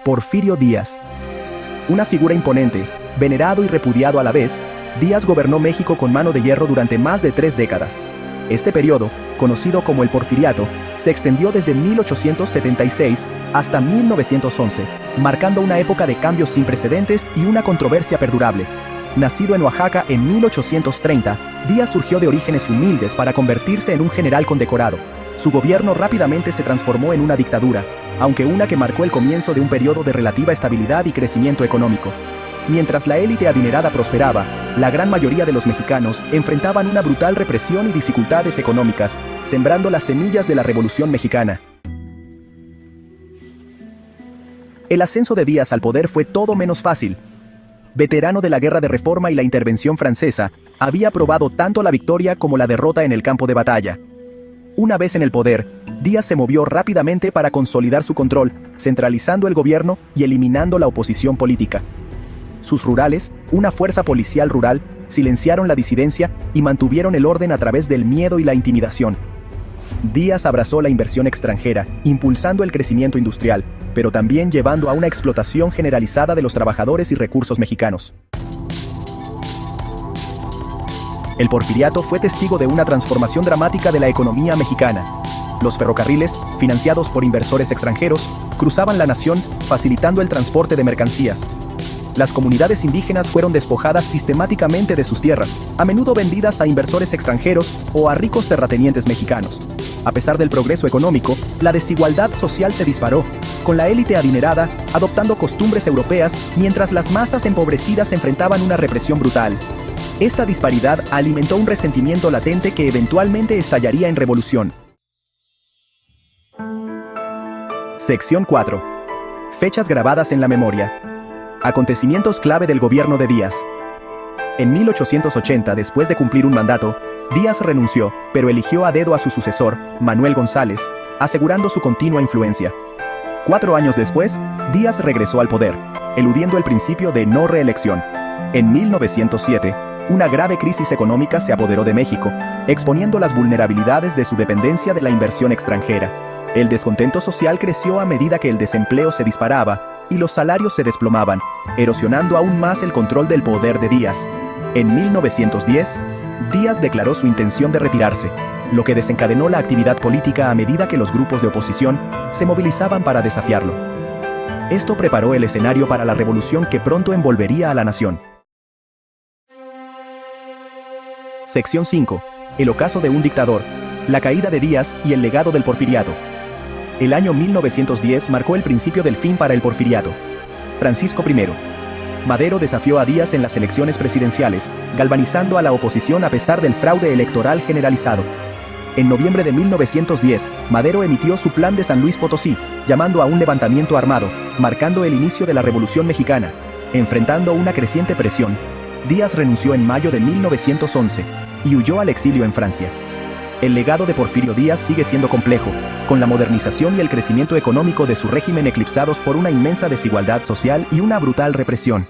Porfirio Díaz. Una figura imponente, venerado y repudiado a la vez, Díaz gobernó México con mano de hierro durante más de 3 décadas. Este periodo, conocido como el Porfiriato, se extendió desde 1876 hasta 1911, marcando una época de cambios sin precedentes y una controversia perdurable. Nacido en Oaxaca en 1830, Díaz surgió de orígenes humildes para convertirse en un general condecorado. Su gobierno rápidamente se transformó en una dictadura, aunque una que marcó el comienzo de un periodo de relativa estabilidad y crecimiento económico. Mientras la élite adinerada prosperaba, la gran mayoría de los mexicanos enfrentaban una brutal represión y dificultades económicas, sembrando las semillas de la Revolución Mexicana. El ascenso de Díaz al poder fue todo menos fácil. Veterano de la Guerra de Reforma y la intervención francesa, había probado tanto la victoria como la derrota en el campo de batalla. Una vez en el poder, Díaz se movió rápidamente para consolidar su control, centralizando el gobierno y eliminando la oposición política. Sus rurales, una fuerza policial rural, silenciaron la disidencia y mantuvieron el orden a través del miedo y la intimidación. Díaz abrazó la inversión extranjera, impulsando el crecimiento industrial, pero también llevando a una explotación generalizada de los trabajadores y recursos mexicanos. El Porfiriato fue testigo de una transformación dramática de la economía mexicana. Los ferrocarriles, financiados por inversores extranjeros, cruzaban la nación, facilitando el transporte de mercancías. Las comunidades indígenas fueron despojadas sistemáticamente de sus tierras, a menudo vendidas a inversores extranjeros o a ricos terratenientes mexicanos. A pesar del progreso económico, la desigualdad social se disparó, con la élite adinerada adoptando costumbres europeas mientras las masas empobrecidas enfrentaban una represión brutal. Esta disparidad alimentó un resentimiento latente que eventualmente estallaría en revolución. Sección 4. Fechas grabadas en la memoria. Acontecimientos clave del gobierno de Díaz. En 1880, después de cumplir un mandato, Díaz renunció, pero eligió a dedo a su sucesor, Manuel González, asegurando su continua influencia. 4 años después, Díaz regresó al poder, eludiendo el principio de no reelección. En 1907, una grave crisis económica se apoderó de México, exponiendo las vulnerabilidades de su dependencia de la inversión extranjera. El descontento social creció a medida que el desempleo se disparaba y los salarios se desplomaban, erosionando aún más el control del poder de Díaz. En 1910, Díaz declaró su intención de retirarse, lo que desencadenó la actividad política a medida que los grupos de oposición se movilizaban para desafiarlo. Esto preparó el escenario para la revolución que pronto envolvería a la nación. Sección 5. El ocaso de un dictador, la caída de Díaz y el legado del Porfiriato. El año 1910 marcó el principio del fin para el Porfiriato. Francisco I. Madero desafió a Díaz en las elecciones presidenciales, galvanizando a la oposición a pesar del fraude electoral generalizado. En noviembre de 1910, Madero emitió su Plan de San Luis Potosí, llamando a un levantamiento armado, marcando el inicio de la Revolución Mexicana. Enfrentando una creciente presión, Díaz renunció en mayo de 1911 y huyó al exilio en Francia. El legado de Porfirio Díaz sigue siendo complejo, con la modernización y el crecimiento económico de su régimen eclipsados por una inmensa desigualdad social y una brutal represión.